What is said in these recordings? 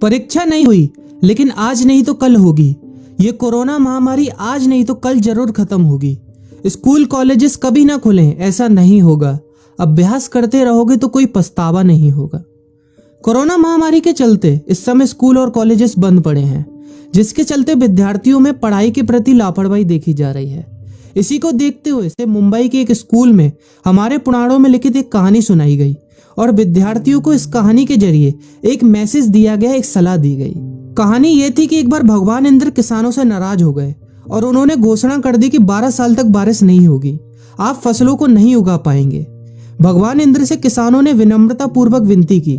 परीक्षा नहीं हुई, लेकिन आज नहीं तो कल होगी। ये कोरोना महामारी आज नहीं तो कल जरूर खत्म होगी। स्कूल कॉलेजेस कभी ना खुलें, ऐसा नहीं होगा। अभ्यास करते रहोगे तो कोई पछतावा नहीं होगा। कोरोना महामारी के चलते इस समय स्कूल और कॉलेजेस बंद पड़े हैं, जिसके चलते विद्यार्थियों में पढ़ाई के प्रति लापरवाही देखी जा रही है। इसी को देखते हुए से मुंबई के एक स्कूल में हमारे पुराणों में लिखित एक कहानी सुनाई गई और विद्यार्थियों को इस कहानी के जरिए एक मैसेज दिया गया, एक सलाह दी गई। कहानी ये थी कि एक बार भगवान इंद्र किसानों से नाराज हो गए और उन्होंने घोषणा कर दी कि 12 साल तक बारिश नहीं होगी, आप फसलों को नहीं उगा पाएंगे। भगवान इंद्र से किसानों ने विनम्रता पूर्वक विनती की।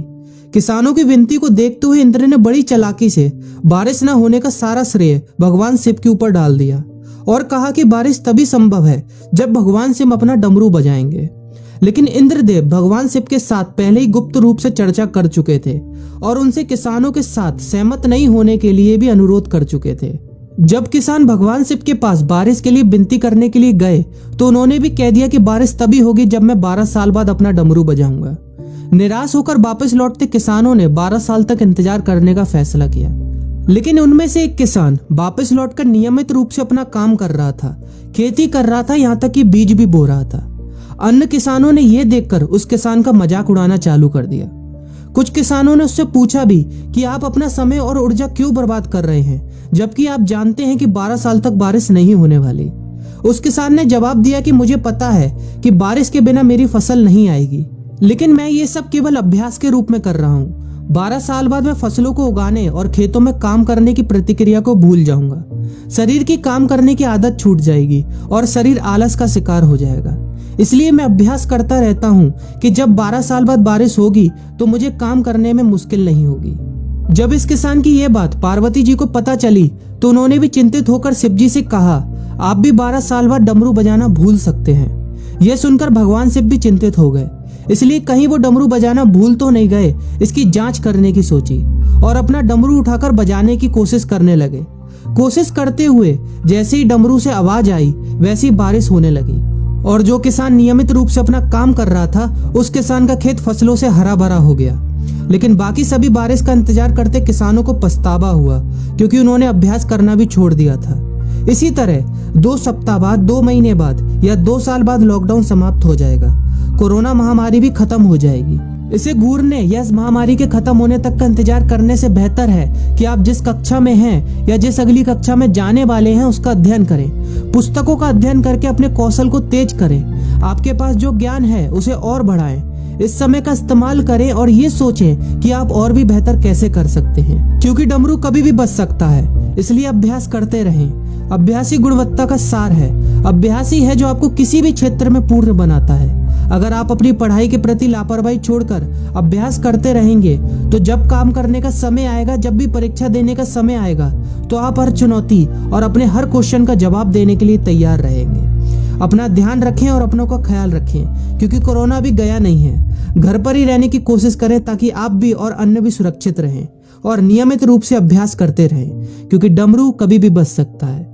किसानों की विनती को देखते हुए इंद्र ने बड़ी चालाकी से बारिश न होने का सारा श्रेय भगवान शिव के ऊपर डाल दिया और कहा कि बारिश तभी संभव है जब भगवान शिव अपना डमरू बजाएंगे। लेकिन इंद्रदेव भगवान शिव के साथ पहले ही गुप्त रूप से चर्चा कर चुके थे और उनसे किसानों के साथ सहमत नहीं होने के लिए भी अनुरोध कर चुके थे। जब किसान भगवान शिव के पास बारिश के लिए विनती करने के लिए गए तो उन्होंने भी कह दिया कि बारिश तभी होगी जब मैं 12 साल बाद अपना डमरू बजाऊंगा। निराश होकर वापस लौटते किसानों ने 12 साल तक इंतजार करने का फैसला किया। लेकिन उनमें से एक किसान वापस लौटकर नियमित रूप से अपना काम कर रहा था, खेती कर रहा था, यहाँ तक कि बीज भी बो रहा था। अन्य किसानों ने यह देखकर उस किसान का मजाक उड़ाना चालू कर दिया। कुछ किसानों ने उससे पूछा भी कि आप अपना समय और ऊर्जा क्यों बर्बाद कर रहे हैं, जबकि आप जानते हैं कि 12 साल तक बारिश नहीं होने वाली। उस किसान ने जवाब दिया कि मुझे पता है कि बारिश के बिना मेरी फसल नहीं आएगी, लेकिन मैं ये सब केवल अभ्यास के रूप में कर रहा हूँ। 12 साल बाद मैं फसलों को उगाने और खेतों में काम करने की प्रतिक्रिया को भूल जाऊंगा। शरीर की काम करने की आदत छूट जाएगी और शरीर आलस का शिकार हो जाएगा। इसलिए मैं अभ्यास करता रहता हूँ कि जब 12 साल बाद बारिश होगी तो मुझे काम करने में मुश्किल नहीं होगी। जब इस किसान की यह बात पार्वती जी को पता चली तो उन्होंने भी चिंतित होकर शिव जी से कहा, आप भी 12 साल बाद डमरू बजाना भूल सकते हैं। यह सुनकर भगवान शिव भी चिंतित हो गए, इसलिए कहीं वो डमरू बजाना भूल तो नहीं गए, इसकी जांच करने की सोची और अपना डमरू उठाकर बजाने की कोशिश करने लगे। कोशिश करते हुए जैसे ही डमरू से आवाज आई वैसी बारिश होने लगी और जो किसान नियमित रूप से अपना काम कर रहा था उस किसान का खेत फसलों से हरा भरा हो गया। लेकिन बाकी सभी बारिश का इंतजार करते किसानों को पछतावा हुआ, क्योंकि उन्होंने अभ्यास करना भी छोड़ दिया था। इसी तरह 2 सप्ताह बाद, 2 महीने बाद या 2 साल बाद लॉकडाउन समाप्त हो जाएगा। कोरोना महामारी भी खत्म हो जाएगी। इसे घूरने या इस महामारी के खत्म होने तक का इंतजार करने से बेहतर है कि आप जिस कक्षा में हैं या जिस अगली कक्षा में जाने वाले हैं उसका अध्ययन करें। पुस्तकों का अध्ययन करके अपने कौशल को तेज करें। आपके पास जो ज्ञान है उसे और बढ़ाएं। इस समय का इस्तेमाल करें और ये सोचें कि आप और भी बेहतर कैसे कर सकते हैं, क्योंकि डमरू कभी भी बच सकता है। इसलिए अभ्यास करते रहें। अभ्यास ही गुणवत्ता का सार है। अभ्यास ही है जो आपको किसी भी क्षेत्र में पूर्ण बनाता है। अगर आप अपनी पढ़ाई के प्रति लापरवाही छोड़कर अभ्यास करते रहेंगे तो जब काम करने का समय आएगा, जब भी परीक्षा देने का समय आएगा, तो आप हर चुनौती और अपने हर क्वेश्चन का जवाब देने के लिए तैयार रहेंगे। अपना ध्यान रखें और अपनों का ख्याल रखें, क्योंकि कोरोना अभी गया नहीं है। घर पर ही रहने की कोशिश करें ताकि आप भी और अन्य भी सुरक्षित रहें और नियमित रूप से अभ्यास करते रहें, क्योंकि डमरू कभी भी बच सकता है।